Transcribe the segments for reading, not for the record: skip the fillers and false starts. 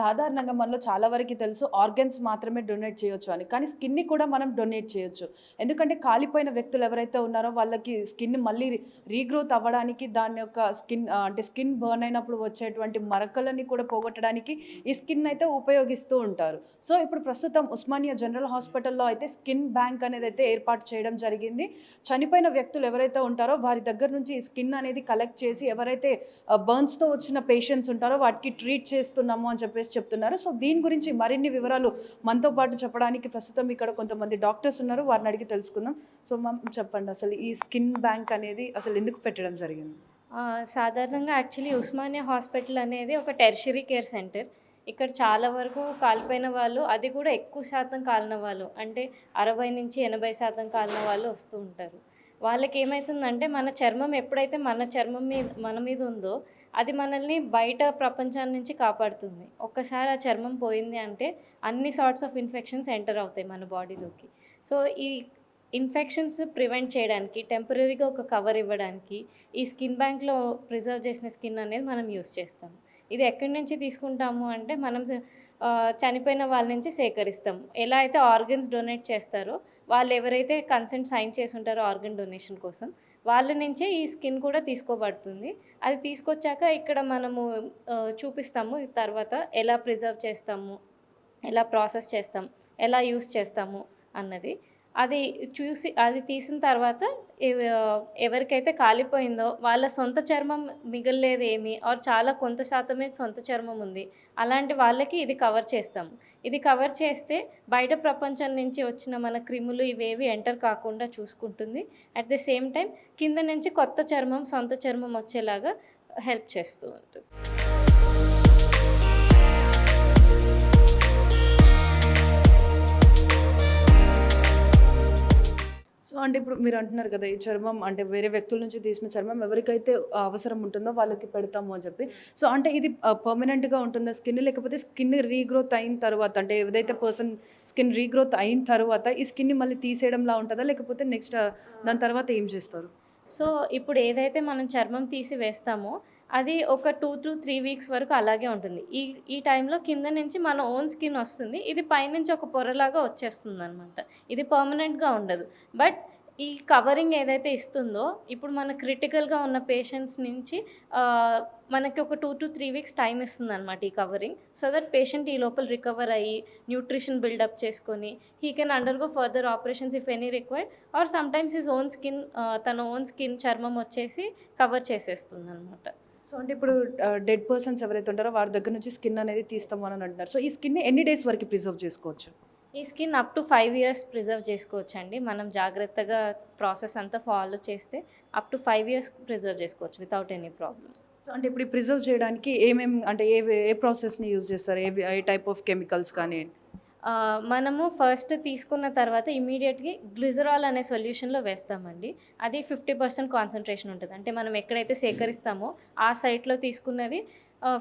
సాధారణంగా మనలో చాలా వరకి తెలుసు ఆర్గన్స్ మాత్రమే డొనేట్ చేయొచ్చు అని. కానీ స్కిన్‌ని కూడా మనం డొనేట్ చేయొచ్చు. ఎందుకంటే కాలిపోయిన వ్యక్తులు ఎవరైతే ఉన్నారో వాళ్ళకి స్కిన్ మళ్ళీ రీగ్రోత్ అవ్వడానికి దాని యొక్క అంటే స్కిన్ బర్న్ అయినప్పుడు వచ్చేటువంటి మరకలని కూడా పోగొట్టడానికి ఈ స్కిన్ అయితే ఉపయోగిస్తూ ఉంటారు. సో, ఇప్పుడు ప్రస్తుతం ఉస్మానియా జనరల్ హాస్పిటల్‌లో అయితే స్కిన్ బ్యాంక్ అనేదైతే ఏర్పాటు చేయడం జరిగింది. చనిపోయిన వ్యక్తులు ఎవరైతే ఉంటారో వారి దగ్గర నుంచి ఈ స్కిన్ అనేది కలెక్ట్ చేసి ఎవరైతే బర్న్స్‌తో వచ్చిన పేషెంట్స్ ఉంటారో వాటికి ట్రీట్ చేస్తున్నాము అని చెప్పేసి చెప్తున్నారు. సో, దీని గురించి మరిన్ని వివరాలు మనతో పాటు చెప్పడానికి ప్రస్తుతం ఇక్కడ కొంతమంది డాక్టర్స్ ఉన్నారు. వారిని అడిగి తెలుసుకుందాం. సో, మ్యామ్ చెప్పండి అసలు ఈ స్కిన్ బ్యాంక్ అనేది అసలు ఎందుకు పెట్టడం జరిగింది? సాధారణంగా యాక్చువల్లీ ఉస్మానియా హాస్పిటల్ అనేది ఒక టెర్షియరీ కేర్ సెంటర్. ఇక్కడ చాలా వరకు కాలిపోయిన వాళ్ళు, అది కూడా ఎక్కువ శాతం కాలిన వాళ్ళు, అంటే 60-80% కాలిన వాళ్ళు వస్తూ ఉంటారు. వాళ్ళకేమైతుందంటే మన చర్మం ఎప్పుడైతే మన మీద ఉందో అది మనల్ని బయట ప్రపంచం నుంచి కాపాడుతుంది. ఒక్కసారి ఆ చర్మం పోయింది అంటే అన్ని సార్ట్స్ ఆఫ్ ఇన్ఫెక్షన్స్ ఎంటర్ అవుతాయి మన బాడీలోకి. సో, ఈ ఇన్ఫెక్షన్స్ ప్రివెంట్ చేయడానికి టెంపరరీగా ఒక కవర్ ఇవ్వడానికి ఈ స్కిన్ బ్యాంక్‌లో ప్రిజర్వ్ చేసిన స్కిన్ అనేది మనం యూజ్ చేస్తాము. ఇది ఎక్కడి నుంచి తీసుకుంటాము అంటే మనం చనిపోయిన వాళ్ళ నుంచి సేకరిస్తాము. ఎలా అయితే ఆర్గన్స్ డొనేట్ చేస్తారో వాళ్ళు ఎవరైతే కన్సెంట్ సైన్ చేసి ఉంటారో ఆర్గన్ డొనేషన్ కోసం వాళ్ళ నుంచే ఈ స్కిన్ కూడా తీసుకోబడుతుంది. అది తీసుకొచ్చాక ఇక్కడ మనము చూపిస్తాము తర్వాత ఎలా ప్రిజర్వ్ చేస్తాము, ఎలా ప్రాసెస్ చేస్తాం, ఎలా యూజ్ చేస్తాము అన్నది. అది తీసిన తర్వాత ఎవరికైతే కాలిపోయిందో వాళ్ళ సొంత చర్మం మిగల్లేదేమి ఆర్ చాలా కొంత శాతమే సొంత చర్మం ఉంది. అలాంటి వాళ్ళకి ఇది కవర్ చేస్తాము. ఇది కవర్ చేస్తే బయట ప్రపంచం నుంచి వచ్చిన మన క్రిములు ఇవేవి ఎంటర్ కాకుండా చూసుకుంటుంది. అట్ ది సేమ్ టైం కింద నుంచి కొత్త చర్మం, సొంత చర్మం వచ్చేలాగా హెల్ప్ చేస్తూ ఉంటుంది. సో, అంటే ఇప్పుడు మీరు అంటున్నారు కదా! ఈ చర్మం అంటే వేరే వ్యక్తుల నుంచి తీసిన చర్మం ఎవరికైతే అవసరం ఉంటుందో వాళ్ళకి పెడతాము అని చెప్పి. సో, అంటే ఇది పర్మనెంట్‌గా ఉంటుందా స్కిన్? లేకపోతే స్కిన్ రీగ్రోత్ అయిన తర్వాత అంటే ఏదైతే పర్సన్ స్కిన్ రీగ్రోత్ అయిన తర్వాత ఈ స్కిన్‌ని మళ్ళీ తీసేయడంలా ఉంటదా? లేకపోతే నెక్స్ట్ దాని తర్వాత ఏం చేస్తారు? సో, ఇప్పుడు ఏదైతే మనం చర్మం తీసి వేస్తామో, అది ఒక 2-3 వీక్స్ వరకు అలాగే ఉంటుంది. ఈ ఈ టైంలో కింద నుంచి మన ఓన్ స్కిన్ వస్తుంది. ఇది పైనుంచి ఒక పొరలాగా వచ్చేస్తుందనమాట. ఇది పర్మనెంట్‌గా ఉండదు. బట్ ఈ కవరింగ్ ఏదైతే ఇస్తుందో, ఇప్పుడు మన క్రిటికల్‌గా ఉన్న పేషెంట్స్ నుంచి మనకి ఒక 2-3 వీక్స్ టైమ్ ఇస్తుందనమాట ఈ కవరింగ్. సో దట్ పేషెంట్ ఈ లోపల రికవర్ అయ్యి, న్యూట్రిషన్ బిల్డప్ చేసుకొని, he can undergo further operations if any required or sometimes his own skin తన ఓన్ స్కిన్ చర్మం వచ్చేసి కవర్ చేసేస్తుందనమాట. సో, అంటే ఇప్పుడు డెడ్ పర్సన్స్ ఎవరైతే ఉంటారో వారి దగ్గర నుంచి స్కిన్ అనేది తీస్తాము అని అంటున్నారు. సో, ఈ స్కిన్‌ని ఎన్ని డేస్ వరకు ప్రిజర్వ్ చేసుకోవచ్చు? ఈ skin up to 5 years preserve చేసుకోవచ్చండి. మనం జాగ్రత్తగా ప్రాసెస్ అంతా ఫాలో చేస్తే అప్ టు 5 ఇయర్స్ ప్రిజర్వ్ చేసుకోవచ్చు వితౌట్ ఎనీ ప్రాబ్లమ్. సో, అంటే ఇప్పుడు ఈ ప్రిజర్వ్ చేయడానికి అంటే ఏ ప్రాసెస్‌ని యూజ్ చేస్తారు? ఏ టైప్ ఆఫ్ కెమికల్స్ కానీ? మనము ఫస్ట్ తీసుకున్న తర్వాత ఇమ్మీడియేట్‌గా గ్లిజరాల్ అనే సొల్యూషన్‌లో వేస్తామండి. అది 50% కాన్సంట్రేషన్ ఉంటది. అంటే మనం ఎక్కడైతే సేకరిస్తామో ఆ సైట్‌లో తీసుకున్నది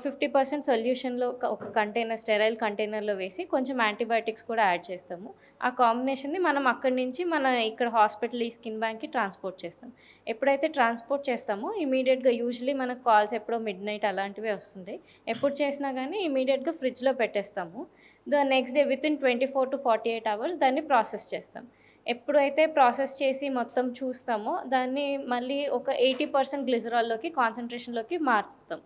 50% సొల్యూషన్‌లో ఒక కంటైనర్, స్టెరైల్ కంటైనర్‌లో వేసి కొంచెం యాంటీబయాటిక్స్ కూడా యాడ్ చేస్తాము. ఆ కాంబినేషన్‌ని మనం అక్కడి నుంచి ఇక్కడ హాస్పిటల్ ఈ స్కిన్ బ్యాంక్‌కి ట్రాన్స్‌పోర్ట్ చేస్తాం. ఎప్పుడైతే ట్రాన్స్‌పోర్ట్ చేస్తామో ఇమ్మీడియేట్‌గా యూజువల్లీ మనకు కాల్స్ ఎప్పుడో మిడ్‌నైట్ అలాంటివే వస్తుంటాయి. ఎప్పుడు చేసినా గానీ ఇమ్మీడియేట్‌గా ఫ్రిడ్జ్‌లో పెట్టేస్తాము. నెక్స్ట్ డే వితిన్ 24-48 అవర్స్ దాన్ని ప్రాసెస్ చేస్తాం. ఎప్పుడైతే ప్రాసెస్ చేసి మొత్తం చూస్తామో దాన్ని మళ్ళీ ఒక 80% గ్లిజరాల్‌లోకి కాన్సంట్రేషన్‌లోకి మార్చుతాం.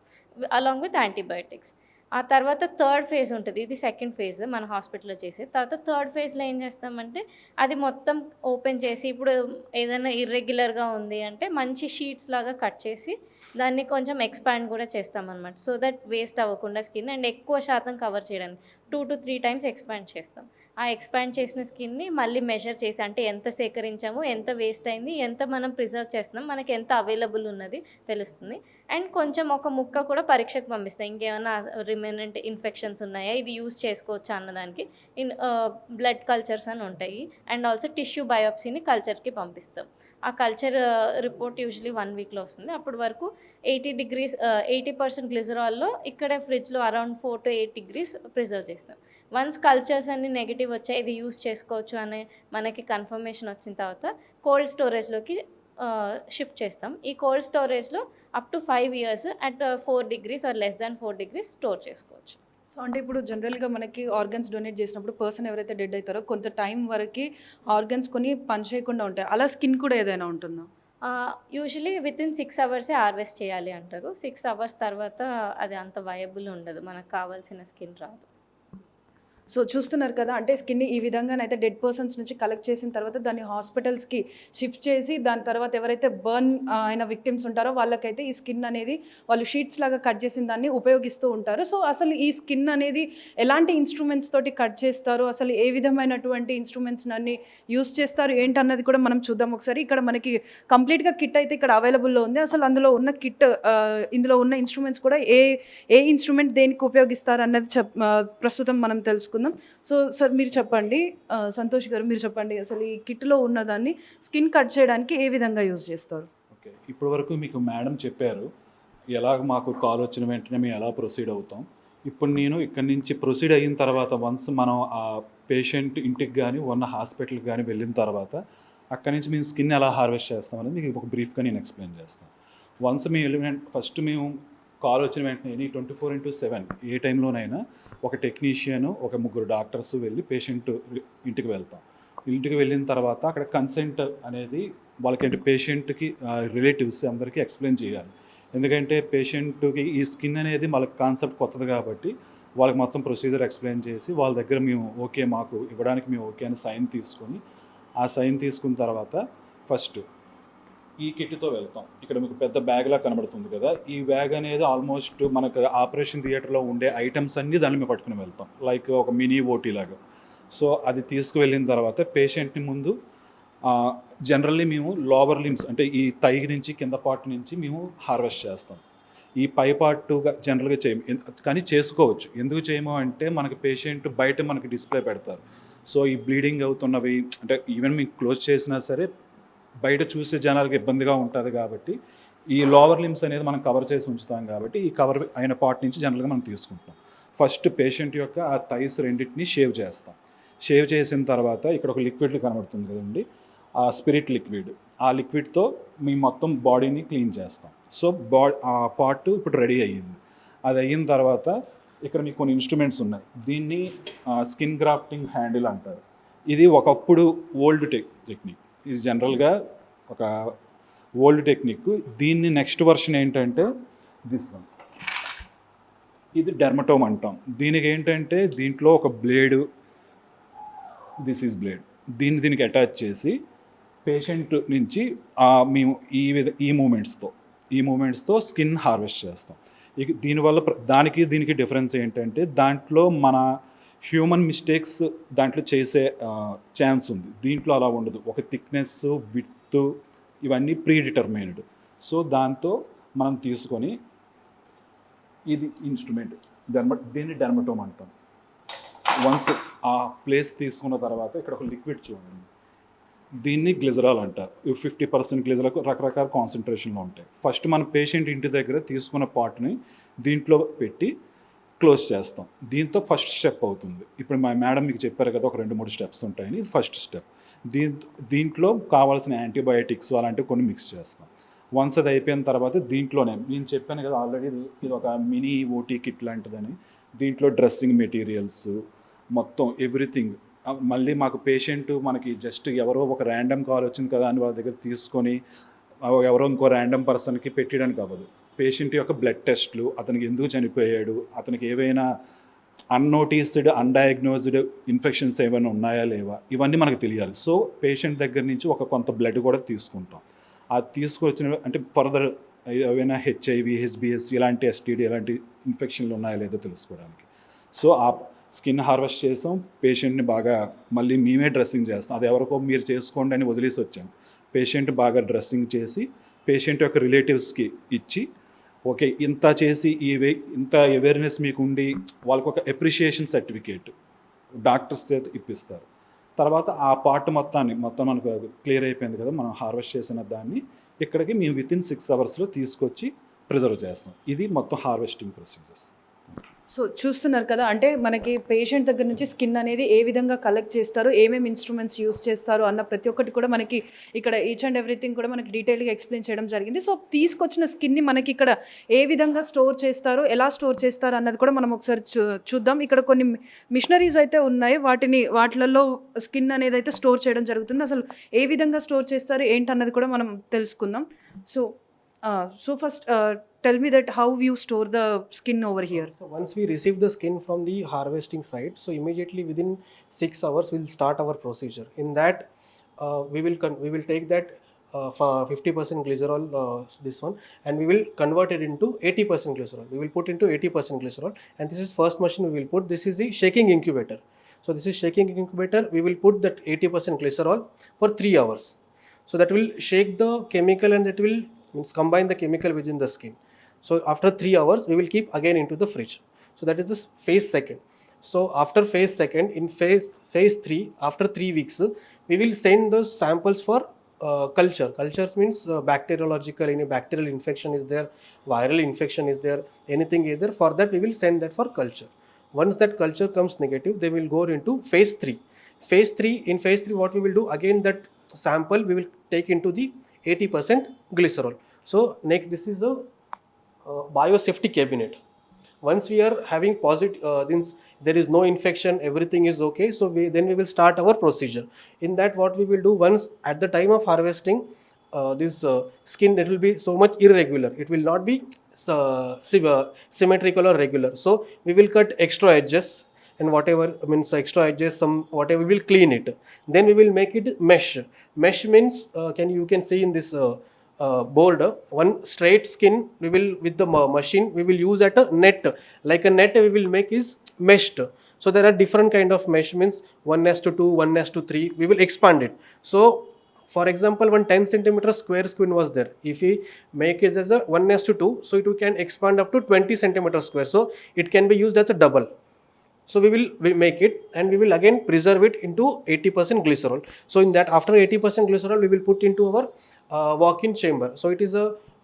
Along with antibiotics. ఆ తర్వాత థర్డ్ ఫేజ్ ఉంటది. ఇది సెకండ్ ఫేజ్ మన హాస్పిటల్‌లో చేసేది. తర్వాత థర్డ్ ఫేజ్‌లో ఏం చేస్తామంటే అది మొత్తం ఓపెన్ చేసి ఇప్పుడు ఏదైనా ఇర్రెగ్యులర్‌గా ఉంది అంటే మంచి షీట్స్ లాగా కట్ చేసి దాన్ని కొంచెం ఎక్స్పాండ్ కూడా చేస్తామనమాట. సో దట్ వేస్ట్ అవ్వకుండా స్కిన్ అండ్ ఎక్కువ శాతం కవర్ చేయడానికి 2-3 టైమ్స్ ఎక్స్పాండ్ చేస్తాం. ఆ ఎక్స్పాండ్ చేసిన స్కిన్‌ని మళ్ళీ మెజర్ చేసి అంటే ఎంత సేకరించాము, ఎంత వేస్ట్ అయింది, ఎంత మనం ప్రిజర్వ్ చేస్తున్నాం, మనకి ఎంత అవైలబుల్ ఉన్నది తెలుస్తుంది. అండ్ కొంచెం ఒక ముక్క కూడా పరీక్షకు పంపిస్తాం. ఇంకేమైనా రిమైనెంట్ ఇన్ఫెక్షన్స్ ఉన్నాయా, ఇది యూజ్ చేసుకోవచ్చా అన్నదానికి బ్లడ్ కల్చర్స్ అని ఉంటాయి. అండ్ ఆల్సో టిష్యూ బయాప్సీని కల్చర్‌కి పంపిస్తాం. ఆ కల్చర్ రిపోర్ట్ యూజువల్లీ 1 వీక్‌లో వస్తుంది. అప్పటి వరకు 80% గ్లిజరాల్‌లో ఇక్కడే ఫ్రిడ్జ్‌లో అరౌండ్ 4-8 డిగ్రీస్ ప్రిజర్వ్ చేస్తాం. వన్స్ కల్చర్స్ అన్నీ నెగెటివ్ వచ్చాయి, ఇది యూజ్ చేసుకోవచ్చు అనే మనకి కన్ఫర్మేషన్ వచ్చిన తర్వాత కోల్డ్ స్టోరేజ్‌లోకి షిఫ్ట్ చేస్తాం. ఈ కోల్డ్ స్టోరేజ్‌లో up to 5 years at 4 degrees or less than 4 degrees store చేసుకోవచ్చు. సో అంటే ఇప్పుడు జనరల్‌గా మనకి ఆర్గన్స్ డొనేట్ చేసినప్పుడు పర్సన్ ఎవరైతే డెడ్ అయితారో కొంత టైం వరకి ఆర్గన్స్ కొన్ని పనిచేయకుండా ఉంటాయి. అలా స్కిన్ కూడా ఏదైనా ఉంటుందా? యూజువల్లీ వితిన్ 6 అవర్సే హార్వెస్ట్ చేయాలి అంటారు. 6 అవర్స్ తర్వాత అది అంత వయబుల్ ఉండదు. మనకు కావాల్సిన స్కిన్ రాదు. సో చూస్తున్నారు కదా! అంటే స్కిన్‌ని ఈ విధంగానైతే డెడ్ పర్సన్స్ నుంచి కలెక్ట్ చేసిన తర్వాత దాన్ని హాస్పిటల్స్‌కి షిఫ్ట్ చేసి దాని తర్వాత ఎవరైతే బర్న్ అయిన విక్టిమ్స్ ఉంటారో వాళ్ళకైతే ఈ స్కిన్ అనేది వాళ్ళు షీట్స్ లాగా కట్ చేసిన దాన్ని ఉపయోగిస్తూ ఉంటారు. సో అసలు ఈ స్కిన్ అనేది ఎలాంటి ఇన్‌స్ట్రుమెంట్స్ తోటి కట్ చేస్తారు? అసలు ఏ విధమైనటువంటి ఇన్‌స్ట్రుమెంట్స్‌నన్ని యూజ్ చేస్తారు ఏంటన్నది కూడా మనం చూద్దాం ఒకసారి. ఇక్కడ మనకి కంప్లీట్‌గా కిట్ అయితే ఇక్కడ అవైలబుల్‌లో ఉంది. అసలు అందులో ఉన్న కిట్ ఇందులో ఉన్న ఇన్‌స్ట్రుమెంట్స్ కూడా ఏ ఇన్‌స్ట్రుమెంట్ దేనికి ఉపయోగిస్తారన్నది ప్రస్తుతం మనం తెలుసుకుందాం. సో సార్ మీరు చెప్పండి. సంతోష్ గారు మీరు చెప్పండి. అసలు ఈ కిట్‌లో ఉన్నదాన్ని స్కిన్ కట్ చేయడానికి ఏ విధంగా యూజ్ చేస్తారు? ఓకే. ఇప్పటి వరకు మీకు మేడం చెప్పారు. ఎలాగ మాకు కాల్ వచ్చిన వెంటనే మేము ఎలా ప్రొసీడ్ అవుతాం. ఇప్పుడు నేను ఇక్కడి నుంచి ప్రొసీడ్ అయిన తర్వాత వన్స్ మనం ఆ పేషెంట్ ఇంటికి గానీ, ఉన్న హాస్పిటల్‌కి గానీ వెళ్ళిన తర్వాత అక్కడి నుంచి మేము స్కిన్ ఎలా హార్వెస్ట్ చేస్తామనేది మీకు ఒక బ్రీఫ్‌గా నేను ఎక్స్‌ప్లెయిన్ చేస్తాను. వన్స్ మేము వెళ్ళిన ఫస్ట్ మేము కాల్ వచ్చిన వెంటనే 24/7 ఏ టైంలోనైనా ఒక టెక్నీషియను, ఒక ముగ్గురు డాక్టర్స్ వెళ్ళి పేషెంట్ ఇంటికి వెళ్తాం. ఇంటికి వెళ్ళిన తర్వాత అక్కడ కన్సెంట్ అనేది వాళ్ళకేంటి పేషెంట్‌కి రిలేటివ్స్ అందరికీ ఎక్స్‌ప్లెయిన్ చేయాలి. ఎందుకంటే పేషెంట్‌కి ఈ స్కిన్ అనేది వాళ్ళకి కాన్సెప్ట్ కొత్తది కాబట్టి వాళ్ళకి మొత్తం ప్రొసీజర్ ఎక్స్‌ప్లెయిన్ చేసి వాళ్ళ దగ్గర మేము ఓకే మాకు ఇవ్వడానికి మేము ఓకే అని సైన్ తీసుకొని, ఆ సైన్ తీసుకున్న తర్వాత ఫస్ట్ ఈ కిట్‌తో వెళ్తాం. ఇక్కడ మీకు పెద్ద బ్యాగ్‌లా కనబడుతుంది కదా! ఈ బ్యాగ్ అనేది ఆల్మోస్ట్ మనకు ఆపరేషన్ థియేటర్‌లో ఉండే ఐటెమ్స్ అన్నీ దాంట్లో మేము పట్టుకొని వెళ్తాం. లైక్ ఒక మినీ ఓటీ లాగా. సో అది తీసుకువెళ్ళిన తర్వాత పేషెంట్‌ని ముందు జనరల్లీ మేము లోవర్ లింబ్స్ అంటే ఈ థై నుంచి కింద పార్ట్ నుంచి మేము హార్వెస్ట్ చేస్తాం. ఈ పై పార్ట్‌గా జనరల్‌గా చేయము. కానీ చేసుకోవచ్చు. ఎందుకు చేయము అంటే మనకి పేషెంట్ బయట మనకి డిస్‌ప్లే పెడతారు. సో ఈ బ్లీడింగ్ అవుతున్నవి అంటే ఈవెన్ మీకు క్లోజ్ చేసినా సరే బయట చూసే జనాలకి ఇబ్బందిగా ఉంటుంది కాబట్టి ఈ లోవర్ లిమ్స్ అనేది మనం కవర్ చేసి ఉంచుతాం కాబట్టి ఈ కవర్ అయిన పార్ట్ నుంచి జనరల్గా మనం తీసుకుంటాం. ఫస్ట్ పేషెంట్ యొక్క ఆ థైస్ రెండింటిని షేవ్ చేస్తాం. షేవ్ చేసిన తర్వాత ఇక్కడ ఒక లిక్విడ్ కనబడుతుంది కదండి, ఆ స్పిరిట్ లిక్విడ్. ఆ లిక్విడ్తో మేము మొత్తం బాడీని క్లీన్ చేస్తాం. సో ఆ పార్ట్ ఇప్పుడు రెడీ అయ్యింది. అది అయిన తర్వాత ఇక్కడ మీకు కొన్ని ఇన్స్ట్రుమెంట్స్ ఉన్నాయి. దీన్ని స్కిన్ గ్రాఫ్టింగ్ హ్యాండిల్ అంటారు. ఇది ఒకప్పుడు ఓల్డ్ టెక్నిక్. ఇది జనరల్గా ఒక ఓల్డ్ టెక్నిక్. దీన్ని నెక్స్ట్ వర్షన్ ఏంటంటే దిస్ వన్. ఇది డెర్మటోమ్ అంటాం. దీనికి ఏంటంటే దీంట్లో ఒక బ్లేడు, దిస్ ఈజ్ బ్లేడ్, దీనికి అటాచ్ చేసి పేషెంట్ నుంచి మేము ఈ మూమెంట్స్తో స్కిన్ హార్వెస్ట్ చేస్తాం. ఇక దీనివల్ల దీనికి డిఫరెన్స్ ఏంటంటే దాంట్లో మన హ్యూమన్ మిస్టేక్స్ దాంట్లో చేసే ఛాన్స్ ఉంది. దీంట్లో అలా ఉండదు. ఒక థిక్నెస్, విడ్త్ ఇవన్నీ ప్రీ డిటర్మైన్డ్. సో దాంతో మనం తీసుకొని ఇది ఇన్స్ట్రుమెంట్ దీన్ని డెర్మటోమ్ అంటాం. వన్స్ ఆ ప్లేస్ తీసుకున్న తర్వాత ఇక్కడ ఒక లిక్విడ్ చూడండి, దీన్ని గ్లిజరాల్ అంటారు. 50% గ్లిజరాల్ రకరకాల కాన్సన్ట్రేషన్లో ఉంటాయి. ఫస్ట్ మన పేషెంట్ ఇంటి దగ్గర తీసుకున్న పార్ట్ని దీంట్లో పెట్టి క్లోజ్ చేస్తాం. దీంతో ఫస్ట్ స్టెప్ అవుతుంది. ఇప్పుడు మా మేడం మీకు చెప్పారు కదా, ఒక 2-3 స్టెప్స్ ఉంటాయని. ఇది ఫస్ట్ స్టెప్. దీంట్లో కావాల్సిన యాంటీబయాటిక్స్ అలాంటివి కొన్ని మిక్స్ చేస్తాం. వన్స్ అది అయిపోయిన తర్వాత దీంట్లోనే నేను చెప్పాను కదా ఆల్రెడీ, ఇది ఒక మినీ ఓటీ కిట్ లాంటిదని. దీంట్లో డ్రెస్సింగ్ మెటీరియల్స్ మొత్తం ఎవ్రీథింగ్. మళ్ళీ మాకు పేషెంట్ మనకి జస్ట్ ఎవరో ఒక ర్యాండమ్ కాల్ వచ్చింది కదా అని వాళ్ళ దగ్గర తీసుకొని ఎవరో ఇంకో ర్యాండమ్ పర్సన్కి పెట్టడానికి అవ్వదు. పేషెంట్ యొక్క బ్లడ్ టెస్ట్లు, అతనికి ఎందుకు చనిపోయాడు, అతనికి ఏవైనా అన్నోటీస్డ్, అన్డయాగ్నోజ్డ్ ఇన్ఫెక్షన్స్ ఏమైనా ఉన్నాయా లేవా, ఇవన్నీ మనకు తెలియాలి. సో పేషెంట్ దగ్గర నుంచి కొంత బ్లడ్ కూడా తీసుకుంటాం. అది తీసుకొచ్చిన అంటే ఫర్దర్ ఏవైనా హెచ్ఐవి, హెచ్బిఎస్ ఇలాంటి ఎస్టీడీ ఇలాంటి ఇన్ఫెక్షన్లు ఉన్నాయా లేదో తెలుసుకోవడానికి. సో ఆ స్కిన్ హార్వెస్ట్ చేసాం. పేషెంట్ని బాగా మళ్ళీ మేమే డ్రెస్సింగ్ చేస్తాం. అది ఎవరికో మీరు చేసుకోండి అని వదిలేసి వచ్చాం. పేషెంట్ బాగా డ్రెస్సింగ్ చేసి పేషెంట్ యొక్క రిలేటివ్స్కి ఇచ్చి ఓకే ఇంత చేసి ఇంత అవేర్నెస్ మీకు ఉండి వాళ్ళకు ఒక అప్రిషియేషన్ సర్టిఫికేట్ డాక్టర్స్ చేత ఇప్పిస్తారు. తర్వాత ఆ పార్ట్ మొత్తం మనకు క్లియర్ అయిపోయింది కదా, మనం హార్వెస్ట్ చేసిన దాన్ని ఇక్కడికి మేము వితిన్ 6 అవర్స్లో తీసుకొచ్చి ప్రిజర్వ్ చేస్తాం. ఇది మొత్తం హార్వెస్టింగ్ ప్రొసీజర్స్. సో చూస్తున్నారు కదా, అంటే మనకి పేషెంట్ దగ్గర నుంచి స్కిన్ అనేది ఏ విధంగా కలెక్ట్ చేస్తారు, ఏమేమి ఇన్స్ట్రుమెంట్స్ యూస్ చేస్తారు అన్న ప్రతి ఒక్కటి కూడా మనకి ఇక్కడ ఈచ్ అండ్ ఎవ్రీథింగ్ కూడా మనకి డీటెయిల్గా ఎక్స్ప్లెయిన్ చేయడం జరిగింది. సో తీసుకొచ్చిన స్కిన్ని మనకి ఇక్కడ ఏ విధంగా స్టోర్ చేస్తారు, ఎలా స్టోర్ చేస్తారు అన్నది కూడా మనం ఒకసారి చూద్దాం. ఇక్కడ కొన్ని మిషనరీస్ అయితే ఉన్నాయి, వాటిలలో స్కిన్ అనేది అయితే స్టోర్ చేయడం జరుగుతుంది. అసలు ఏ విధంగా స్టోర్ చేస్తారు ఏంటన్నది కూడా మనం తెలుసుకుందాం. So first tell me that how you store the skin over here. So once we receive the skin from the harvesting site, so immediately within 6 hours we'll start our procedure. In that we will take that for 50% glycerol, this one, and we will convert it into 80% glycerol. We will put into 80% glycerol, and this is first machine we will put. This is the shaking incubator. So this is shaking incubator. We will put that 80% glycerol for 3 hours. So that will shake the chemical, and that will combine the chemical within the skin. So after 3 hours we will keep again into the fridge. So that is the phase second. So after phase second, in phase 3, after 3 weeks we will send those samples for culture. Cultures means bacteriological, any bacterial infection is there, viral infection is there, anything is there. For that we will send that for culture. Once that culture comes negative, they will go into phase 3. In phase 3 what we will do, again that sample we will take into the 80% glycerol. So next, this is the biosafety cabinet. Once we are having positive, there is no infection, everything is okay, so then we will start our procedure. In that what we will do, once at the time of harvesting, this skin, that will be so much irregular, it will not be symmetrical or regular. So we will cut extra edges, and whatever means extra edges, some whatever, we will clean it. Then we will make it mesh. Mesh means you can see in this board, one straight skin we will, with the machine we will use at a net, like a net we will make is meshed. So there are different kind of mesh, means 1:2, 1:3, we will expand it. So for example, one 10 centimeter square skin was there, if we make it as a 1:2, so it can expand up to 20 centimeter square, so it can be used as a double. So we make it, and we will again preserve it into 80% glycerol. So in that, after 80% glycerol, we will put into our walk-in chamber. So it is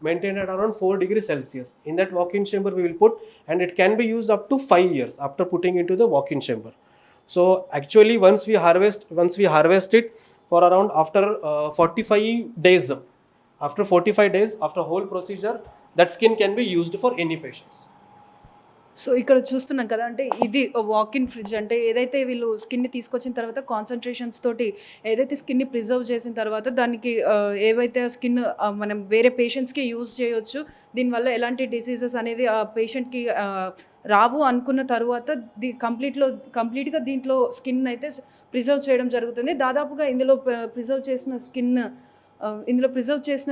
maintained at around 4 degrees Celsius. In that walk-in chamber we will put, and it can be used up to 5 years after putting into the walk-in chamber. So actually once we harvest it for around after 45 days, after whole procedure, that skin can be used for any patients. So ఇక్కడ చూస్తున్నాం కదా, అంటే ఇది walk-in fridge. అంటే ఏదైతే వీళ్ళు స్కిన్ని తీసుకొచ్చిన తర్వాత కాన్సన్ట్రేషన్స్ తోటి ఏదైతే స్కిన్ని ప్రిజర్వ్ చేసిన తర్వాత దానికి ఏవైతే స్కిన్ మనం వేరే పేషెంట్స్కి యూజ్ చేయొచ్చు, దీనివల్ల ఎలాంటి డిసీజెస్ అనేవి ఆ పేషెంట్కి రావు అనుకున్న తర్వాత కంప్లీట్గా దీంట్లో స్కిన్ అయితే ప్రిజర్వ్ చేయడం జరుగుతుంది. దాదాపుగా ఇందులో ప్రిజర్వ్ చేసిన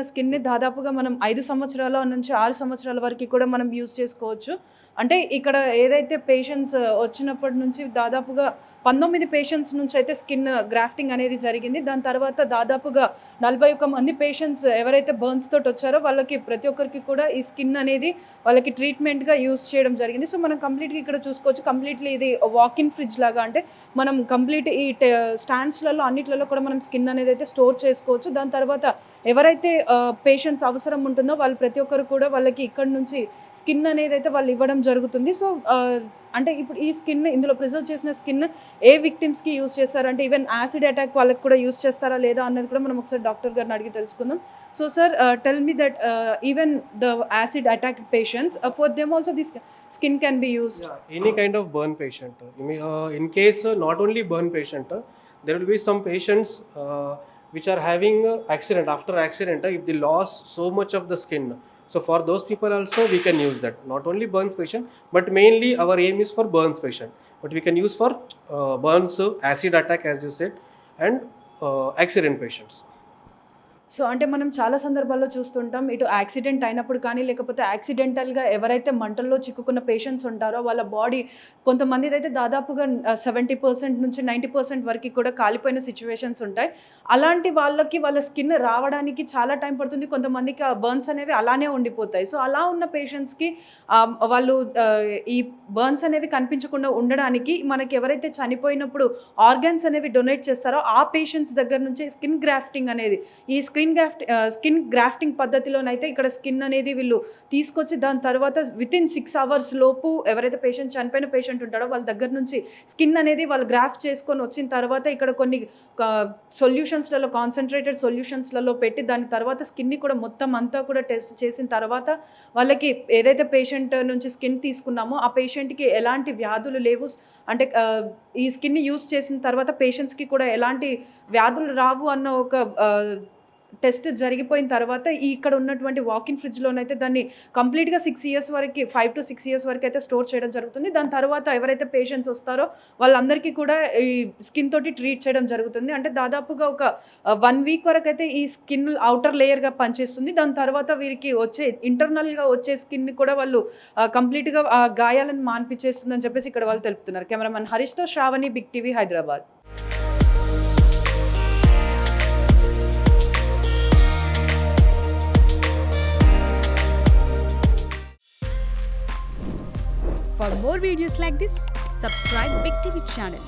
స్కిన్ని దాదాపుగా మనం 5 సంవత్సరాల నుంచి 6 సంవత్సరాల వరకు కూడా మనం యూజ్ చేసుకోవచ్చు. అంటే ఇక్కడ ఏదైతే పేషెంట్స్ వచ్చినప్పటి నుంచి దాదాపుగా 19 పేషెంట్స్ నుంచి అయితే స్కిన్ గ్రాఫ్టింగ్ అనేది జరిగింది. దాని తర్వాత దాదాపుగా 41 మంది పేషెంట్స్ ఎవరైతే బర్న్స్ తోటి వచ్చారో వాళ్ళకి ప్రతి ఒక్కరికి కూడా ఈ స్కిన్ అనేది వాళ్ళకి ట్రీట్మెంట్గా యూజ్ చేయడం జరిగింది. సో మనం కంప్లీట్గా ఇక్కడ చూసుకోవచ్చు, కంప్లీట్లీ ఇది వాక్-ఇన్ ఫ్రిడ్జ్ లాగా. అంటే మనం కంప్లీట్ ఈ స్టాండ్స్లలో అన్నిట్లలో కూడా మనం స్కిన్ అనేది అయితే స్టోర్ చేసుకోవచ్చు. దాని తర్వాత ఎవరైతే పేషెంట్స్ అవసరం ఉంటుందో వాళ్ళు ప్రతి ఒక్కరు కూడా వాళ్ళకి ఇక్కడ నుంచి స్కిన్ అనేది అయితే వాళ్ళు ఇవ్వడం జరుగుతుంది. సో అంటే ఇప్పుడు ఈ స్కిన్, ఇందులో ప్రిజర్వ్ చేసిన స్కిన్ ఏ విక్టిమ్స్కి యూజ్ చేస్తారంటే ఈవెన్ యాసిడ్ అటాక్ వాళ్ళకి కూడా యూజ్ చేస్తారా లేదా అన్నది కూడా మనం ఒకసారి డాక్టర్ గారిని అడిగి తెలుసుకుందాం. So sir, tell me that even the acid attack patients, for them also this skin can be used? Any kind of burn patient, in case not only burn patient, there will be some patients which are having accident. After accident, if they lost so much of the skin, so for those people also we can use that. Not only burns patient, but mainly our aim is for burns patient, but we can use for burns, acid attack as you said, and accident patients. So అంటే మనం చాలా సందర్భాల్లో చూస్తుంటాం, ఇటు accident అయినప్పుడు కానీ లేకపోతే యాక్సిడెంటల్గా ఎవరైతే మంటల్లో చిక్కుకున్న పేషెంట్స్ ఉంటారో వాళ్ళ బాడీ కొంతమంది అయితే దాదాపుగా 70% నుంచి 90% వరకు కూడా కాలిపోయిన సిచ్యువేషన్స్ ఉంటాయి. అలాంటి వాళ్ళకి వాళ్ళ స్కిన్ రావడానికి చాలా టైం పడుతుంది. కొంతమందికి ఆ బర్న్స్ అనేవి అలానే ఉండిపోతాయి. సో అలా ఉన్న పేషెంట్స్కి వాళ్ళు ఈ బర్న్స్ అనేవి కనిపించకుండా ఉండడానికి మనకి ఎవరైతే చనిపోయినప్పుడు ఆర్గన్స్ అనేవి డొనేట్ చేస్తారో ఆ పేషెంట్స్ దగ్గర నుంచి స్కిన్ గ్రాఫ్టింగ్ అనేది, ఈ స్కిన్ స్కిన్ గ్రాఫ్టింగ్ పద్ధతిలోనైతే ఇక్కడ స్కిన్ అనేది వీళ్ళు తీసుకొచ్చి దాని తర్వాత వితిన్ 6 hours లోపు ఎవరైతే పేషెంట్ చనిపోయిన పేషెంట్ ఉంటాడో వాళ్ళ దగ్గర నుంచి స్కిన్ అనేది వాళ్ళు గ్రాఫ్ట్ చేసుకొని వచ్చిన తర్వాత ఇక్కడ కొన్ని సొల్యూషన్స్లలో కాన్సన్ట్రేటెడ్ సొల్యూషన్స్లలో పెట్టి దాని తర్వాత స్కిన్ని కూడా మొత్తం అంతా కూడా టెస్ట్ చేసిన తర్వాత వాళ్ళకి ఏదైతే పేషెంట్ నుంచి స్కిన్ తీసుకున్నామో ఆ పేషెంట్కి ఎలాంటి వ్యాధులు లేవు అంటే ఈ స్కిన్ని యూస్ చేసిన తర్వాత పేషెంట్స్కి కూడా ఎలాంటి వ్యాధులు రావు అన్న ఒక టెస్ట్ జరిగిపోయిన తర్వాత ఇక్కడ ఉన్నటువంటి వాకిన్ ఫ్రిడ్జ్లోనైతే దాన్ని కంప్లీట్గా 6 years వరకు 5 to 6 years వరకు అయితే స్టోర్ చేయడం జరుగుతుంది. దాని తర్వాత ఎవరైతే పేషెంట్స్ వస్తారో వాళ్ళందరికీ కూడా ఈ స్కిన్ తోటి ట్రీట్ చేయడం జరుగుతుంది. అంటే దాదాపుగా ఒక 1 week వరకు అయితే ఈ స్కిన్ అవుటర్ లేయర్గా పనిచేస్తుంది. దాని తర్వాత వీరికి వచ్చే ఇంటర్నల్గా వచ్చే స్కిన్ కూడా వాళ్ళు కంప్లీట్గా ఆ గాయాలను మాన్పించేస్తుందని చెప్పేసి ఇక్కడ వాళ్ళు తెలుపుతున్నారు. కెమెరామెన్ హరీష్తో Shravani, big TV, Hyderabad. For more videos like this, subscribe Big TV channel.